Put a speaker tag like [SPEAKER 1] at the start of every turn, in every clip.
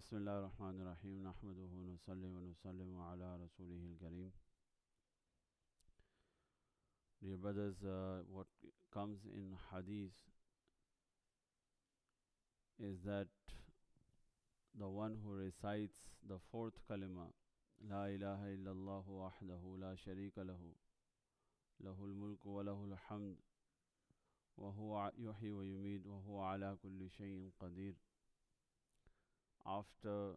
[SPEAKER 1] بسم الله الرحمن الرحيم نحمده ونصلي ونسلم على رسوله الكريم. Dear brothers, what comes in hadith is that the one who recites the fourth kalima, La ilaha illallah wahdahu la sharika lahu, lahul mulku wa lahul hamd, wa huwa yuhyi wa yumid, wa huwa ala kulli shayin qadir. After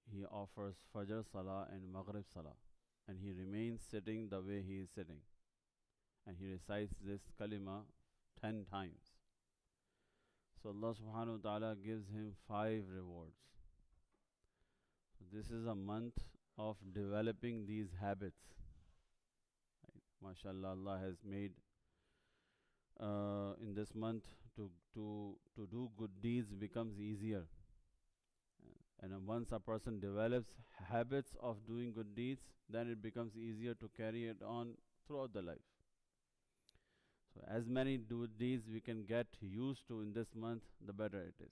[SPEAKER 1] he offers Fajr Salah and Maghrib Salah, and he remains sitting the way he is sitting, and he recites this kalima 10 times. So Allah subhanahu wa ta'ala gives him 5 rewards. So this is a month of developing these habits. Right? MashaAllah, Allah has made in this month to do good deeds becomes easier. And once a person develops habits of doing good deeds, then it becomes easier to carry it on throughout the life. So as many good deeds we can get used to in this month, the better it is.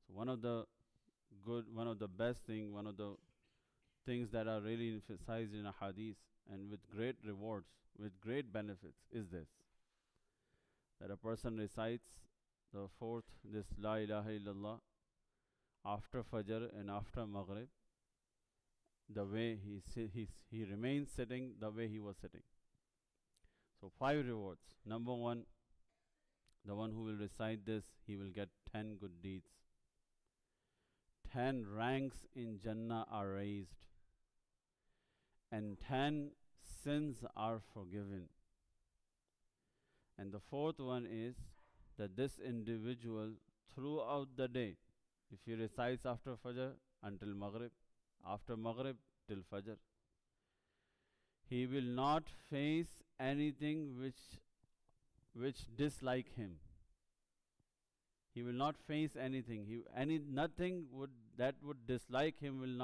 [SPEAKER 1] So one of the best thing, one of the things that are really emphasized in a hadith and with great rewards, with great benefits is this. That a person recites the fourth, this La ilaha illallah, after Fajr and after Maghrib, the way he remains sitting the way he was sitting. So 5 rewards. Number 1, the one who will recite this, he will get 10 good deeds. 10 ranks in Jannah are raised. And 10 sins are forgiven. And the 4th one is that this individual throughout the day, if he recites after Fajr until Maghrib, after Maghrib till Fajr, he will not face anything which dislike him. He will not face anything. Nothing that would dislike him will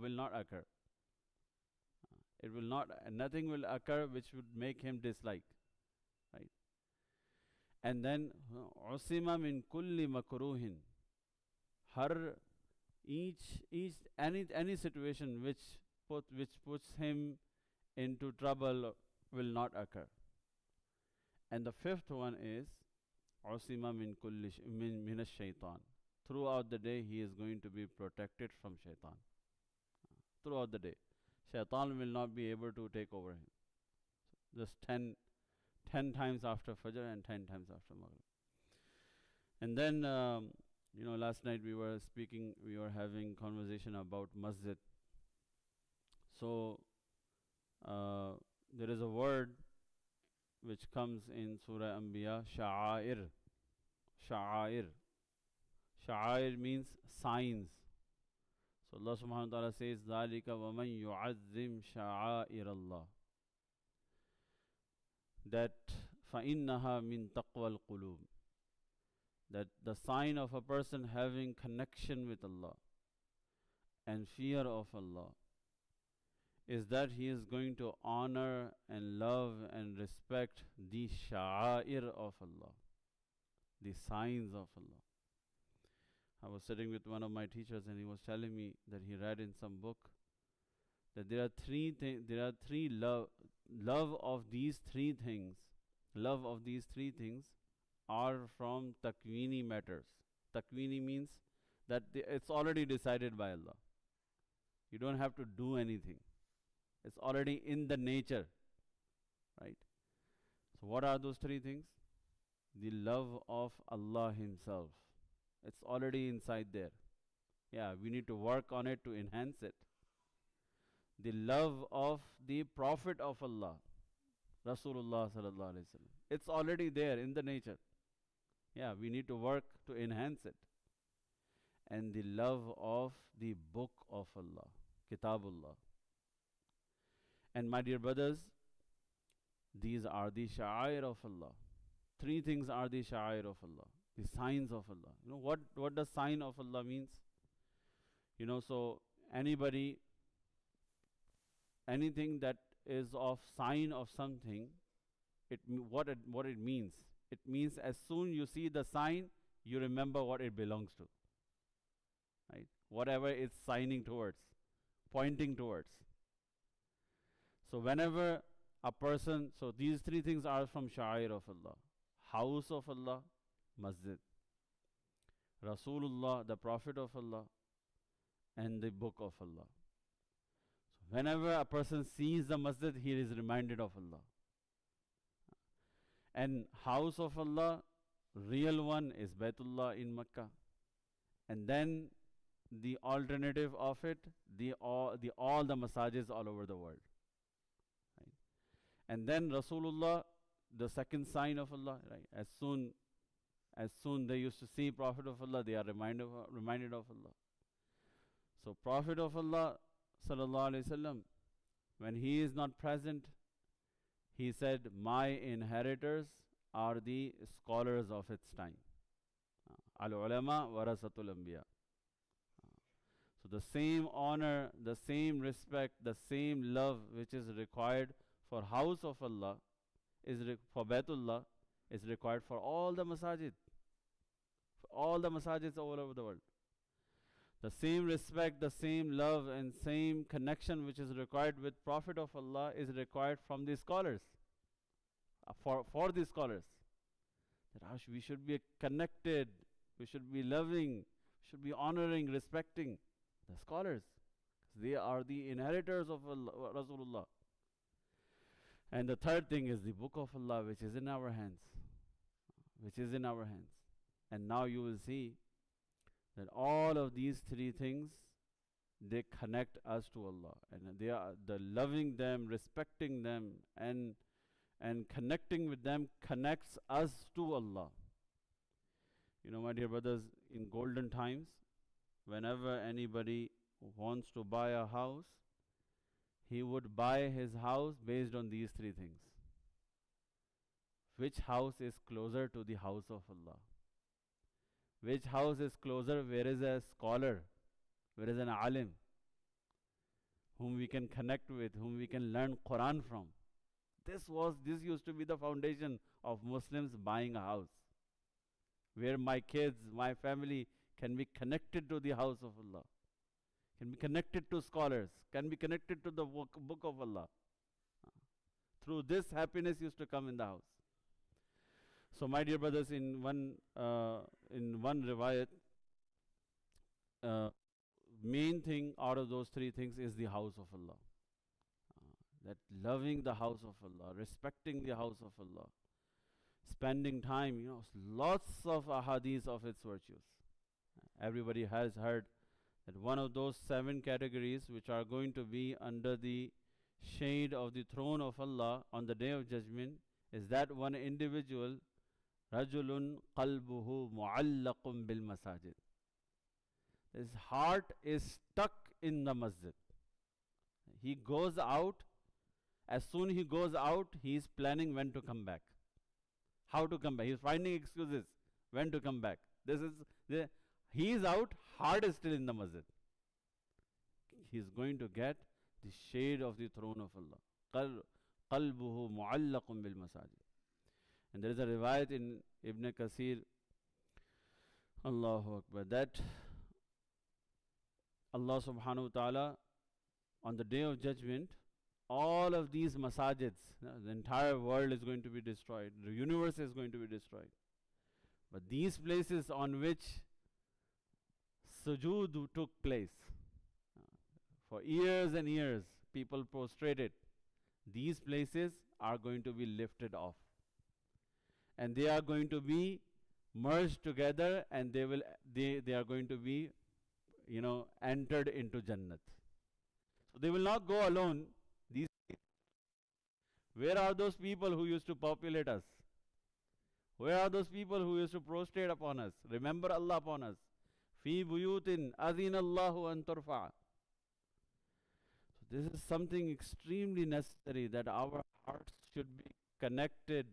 [SPEAKER 1] not occur. Nothing will occur which would make him dislike. Right? And then Osama min kulli makruhin. Any situation which puts him into trouble will not occur. And the 5th one is Osima min shaitan. Throughout the day he is going to be protected from shaitan. Throughout the day, shaitan will not be able to take over him. So just 10 times after Fajr and 10 times after Maghrib. And then last night we were having conversation about Masjid. So there is a word which comes in Surah Anbiya, Sha'air. Sha'air means signs. So Allah subhanahu wa ta'ala says, ذَلِكَ وَمَنْ يُعَذِّمْ شَعَائِرَ اللَّهِ, that فَإِنَّهَا مِنْ تَقْوَى الْقُلُوبِ, that the sign of a person having connection with Allah and fear of Allah is that he is going to honor and love and respect the sha'air of Allah, the signs of Allah. I was sitting with one of my teachers and he was telling me that he read in some book that there are three love of these three things are from takwini matters. Takwini means that it's already decided by Allah. You don't have to do anything. It's already in the nature. Right? So what are those 3 things? The love of Allah Himself. It's already inside there. Yeah, we need to work on it to enhance it. The love of the Prophet of Allah, Rasulullah sallallahu alaihi wasallam. It's already there in the nature. Yeah, we need to work to enhance it. And the love of the book of Allah, Kitabullah. And my dear brothers, these are the sha'air of Allah. 3 things are the sha'air of Allah, the signs of Allah. You know what does sign of Allah means? So anything that is of sign of something, what it means. It means as soon you see the sign, you remember what it belongs to. right? Whatever it's signing towards, pointing towards. So whenever a person, so these three things are from Sha'air of Allah. House of Allah, Masjid. Rasulullah, the Prophet of Allah, and the Book of Allah. So whenever a person sees the Masjid, he is reminded of Allah. And House of Allah, real one is Baitullah in Makkah. And then the alternative of it, all the masajids all over the world. Right? And then Rasulullah, the second sign of Allah, right? As soon they used to see Prophet of Allah, they are reminded of Allah. So Prophet of Allah, sallallahu alaihi wasallam, when he is not present, he said, my inheritors are the scholars of its time. Al-ulama warasatul anbiya. So the same honor, the same respect, the same love which is required for house of Allah, for Baitullah, is required for all the masajid. For all the masajids all over the world. The same respect, the same love and same connection which is required with Prophet of Allah is required from the scholars. For the scholars. That we should be connected, we should be loving, we should be honoring, respecting the scholars. They are the inheritors of Allah, Rasulullah. And the third thing is the Book of Allah, which is in our hands. Which is in our hands. And now you will see that all of these three things, they connect us to Allah. And they are the loving them, respecting them, and connecting with them connects us to Allah. You know, my dear brothers, in golden times, whenever anybody wants to buy a house, he would buy his house based on these three things. Which house is closer to the house of Allah? Which house is closer where is a scholar, where is an alim, whom we can connect with, whom we can learn Quran from? This used to be the foundation of Muslims buying a house, where my kids, my family can be connected to the house of Allah, can be connected to scholars, can be connected to the book of Allah. Through this, happiness used to come in the house. So, my dear brothers, in one riwayat, main thing out of those three things is the house of Allah. That loving the house of Allah, respecting the house of Allah, spending time, lots of ahadith of its virtues. Everybody has heard that one of those 7 categories which are going to be under the shade of the throne of Allah on the Day of Judgment is that one individual, Rajulun qalbuhu mu'allaqun bil masajid. His heart is stuck in the masjid. He goes out. As soon he goes out, he is planning when to come back. How to come back. He is finding excuses when to come back. He is out, heart is still in the masjid. He is going to get the shade of the throne of Allah. Qalbuhu mu'allaqun bil masajid. And there is a riwayat in Ibn Kasir, Allahu Akbar, that Allah subhanahu wa ta'ala on the Day of Judgment, all of these masajids, the entire world is going to be destroyed. The universe is going to be destroyed. But these places on which sujood took place, for years and years, people prostrated. These places are going to be lifted off. And they are going to be merged together, and they are going to be, entered into Jannat. So they will not go alone. Where are those people who used to populate us? Where are those people who used to prostrate upon us? Remember Allah upon us. Fi buyutin azina Allahu an turfa. So this is something extremely necessary, that our hearts should be connected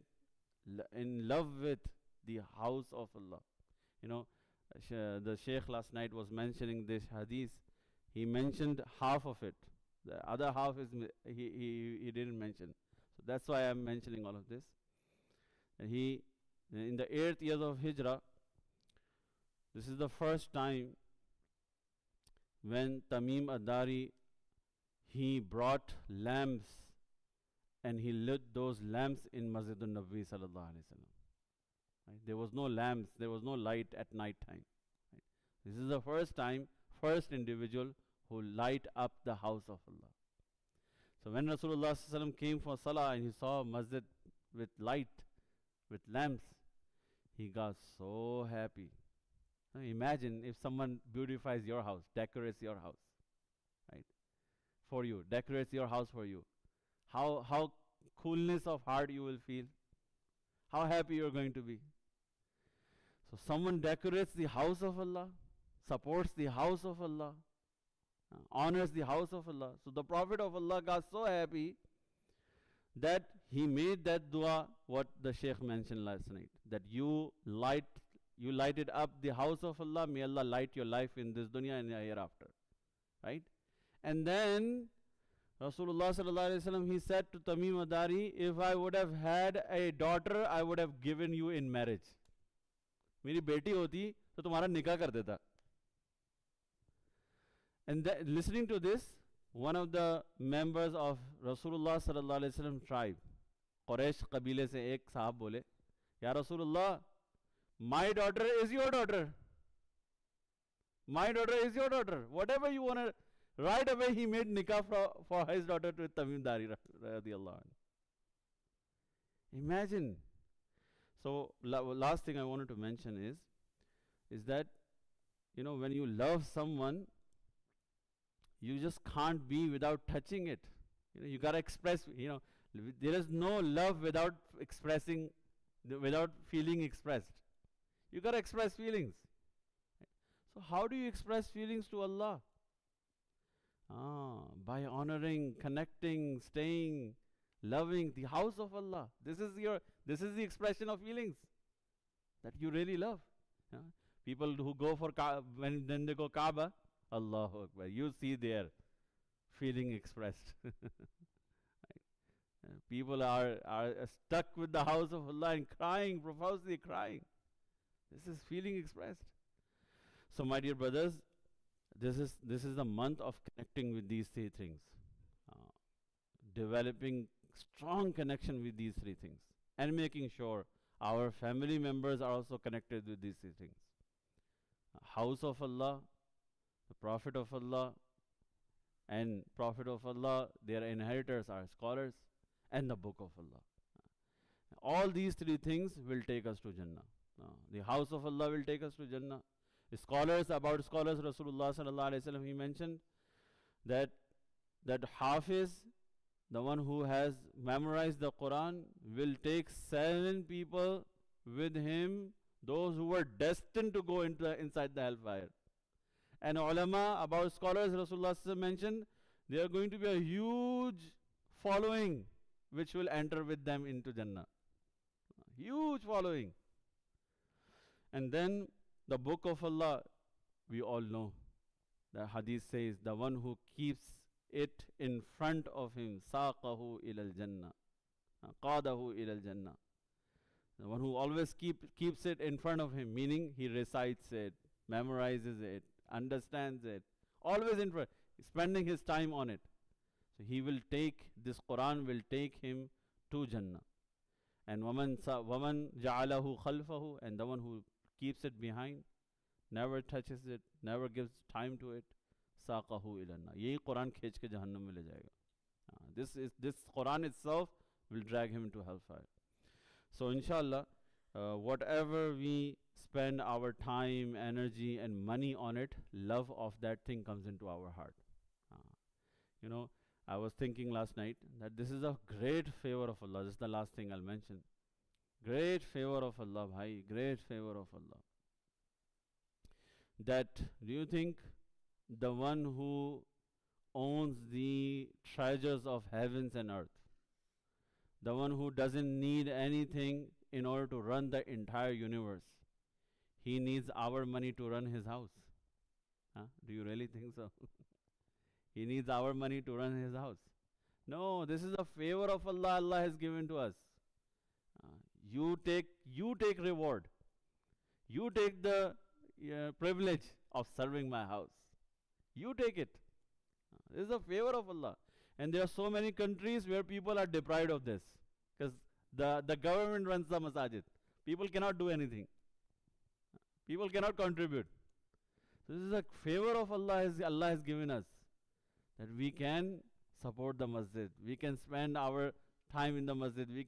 [SPEAKER 1] in love with the house of Allah. The Sheikh last night was mentioning this hadith. He mentioned half of it. The other half is he didn't mention. So that's why I'm mentioning all of this. And he, in the 8th year of Hijrah, this is the first time when Tamim Adari, he brought lamps and he lit those lamps in Masjid al-Nabi sallallahu alaihi wasallam. Right? There was no lamps, there was no light at night time. Right? This is the first time, first individual who light up the house of Allah. So when Rasulullah sallallahu alaihi wasallam came for Salah and he saw Masjid with light, with lamps, he got so happy. Now imagine if someone beautifies your house, decorates your house, right? For you, decorates your house for you. How coolness of heart you will feel. How happy you are going to be. So someone decorates the house of Allah, supports the house of Allah, honors the house of Allah. So the Prophet of Allah got so happy that he made that dua what the Sheikh mentioned last night, that you lighted up the house of Allah, may Allah light your life in this dunya and the hereafter. Right? And then Rasulullah sallallahu alaihi wasallam, he said to Tamim Adari, if I would have had a daughter, I would have given you in marriage. मेरी बेटी होती तो तुम्हारा निकाह कर देता. And listening to this, one of the members of Rasulullah sallallahu alaihi wasallam tribe, Quraysh qabile se ek sahab bole, Ya Rasulullah, my daughter is your daughter. My daughter is your daughter. Whatever you want to. Right away he made nikah for his daughter to Tamim Dari radiyallahu anhu. Imagine. So last thing I wanted to mention is that, you know, when you love someone, you just can't be without touching it. You know, you gotta express, you know, there is no love without expressing, without feeling expressed. You gotta express feelings. So how do you express feelings to Allah? By honoring, connecting, staying, loving the house of Allah. This is the expression of feelings that you really love. Yeah? People who go for when they go Kaaba, Allahu Akbar, you see their feeling expressed. Right? People are stuck with the house of Allah and crying, profusely crying. This is feeling expressed. So my dear brothers, this is the month of connecting with these three things, developing strong connection with these three things, and making sure our family members are also connected with these three things. House of Allah, the Prophet of Allah, and Prophet of Allah, their inheritors are scholars, and the Book of Allah. All these three things will take us to Jannah. The house of Allah will take us to Jannah. About scholars, Rasulullah sallallahu alaihi wasallam, he mentioned that Hafiz, the one who has memorized the Quran, will take 7 people with him, those who were destined to go inside the hellfire. And ulama, about scholars, Rasulullah sallallahu alaihi wasallam mentioned, there are going to be a huge following which will enter with them into Jannah. Huge following. And then the Book of Allah, we all know. The hadith says, the one who keeps it in front of him, saqahu ilal jannah, qadahu ilal jannah. The one who always keeps it in front of him, meaning he recites it, memorizes it, understands it, always in front, spending his time on it. So he will take, this Quran will take him to Jannah. And waman ja'alahu khalfahu, and the one who keeps it behind, never touches it, never gives time to it, saqahu ilanna. Yehi Quran khech ke jahannam mein le jayega. This Quran itself will drag him into hellfire. So inshallah, whatever we spend our time, energy and money on it, love of that thing comes into our heart. You know, I was thinking last night that this is a great favor of Allah. This is the last thing I'll mention. Great favor of Allah, bhai, great favor of Allah. That, do you think the one who owns the treasures of heavens and earth, the one who doesn't need anything in order to run the entire universe, he needs our money to run his house? Do you really think so? He needs our money to run his house. No, this is a favor of Allah Allah has given to us. You take reward. You take the privilege of serving my house. You take it. This is a favor of Allah. And there are so many countries where people are deprived of this. Because the government runs the masajid. People cannot do anything. People cannot contribute. So this is a favor of Allah has given us. That we can support the masjid. We can spend our time in the masjid. We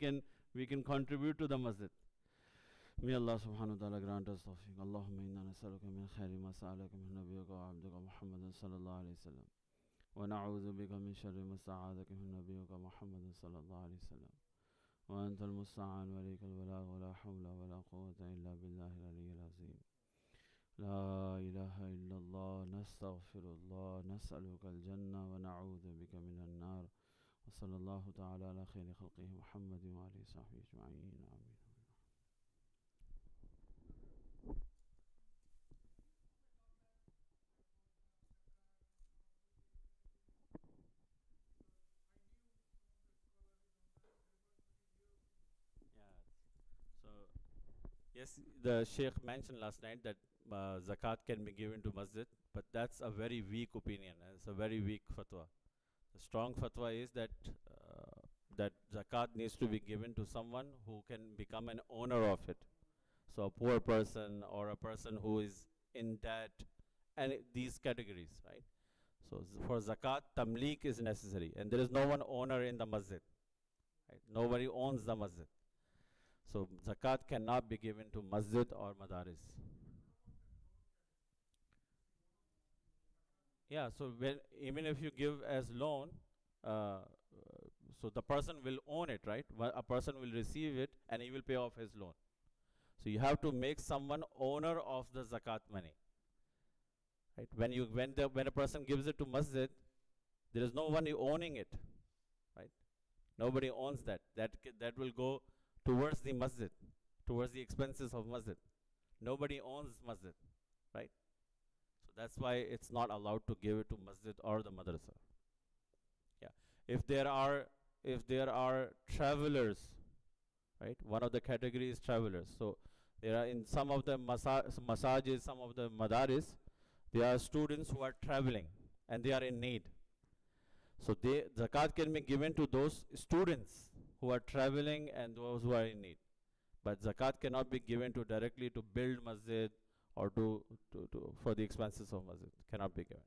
[SPEAKER 1] can contribute to the masjid. May Allah subhanahu wa ta'ala grant us tawfiq. Allahumma inna nas'aluka min khayri ma sa'alaka min nabiyyika wa abdika Muhammadin sallallahu alayhi wa sallam. Wa na'udhu bika min sharri ma sta'adaka min nabiyyika Muhammadin sallallahu alayhi wa sallam. Wa anta al-musta'an wa alayka al-balagh wa la hawla wa la quwwata illa billahi al-aliyyil azim. La ilaha illallah, nastaghfirullah, nas'aluka al-jannah wa na'udhu bika min an-nar. Wa sallallahu ta'ala ala khayri khalqihi Muhammadin wa alihi sahbihi ajma'in. Amin. So, yes, the Sheikh mentioned last night that zakat can be given to masjid, but that's a very weak opinion. It's a very weak fatwa. The strong fatwa is that zakat needs to be given to someone who can become an owner of it. So a poor person or a person who is in debt, and these categories, right? So for zakat, tamlik is necessary, and there is no one owner in the masjid. Right? Nobody owns the masjid. So zakat cannot be given to masjid or madaris. Yeah, so even if you give as loan, so the person will own it, right? A person will receive it and he will pay off his loan. So you have to make someone owner of the zakat money. Right? When a person gives it to masjid, there is no one owning it, right? Nobody owns that. That will go towards the masjid, towards the expenses of masjid. Nobody owns masjid, right? So that's why it's not allowed to give it to masjid or the madrasa. Yeah. If there are travelers, right? One of the categories travelers. So there are in some of the masajid, some of the madaris, there are students who are traveling and they are in need. So zakat can be given to those students who are traveling and those who are in need. But zakat cannot be given to directly to build masjid or for the expenses of masjid. Cannot be given.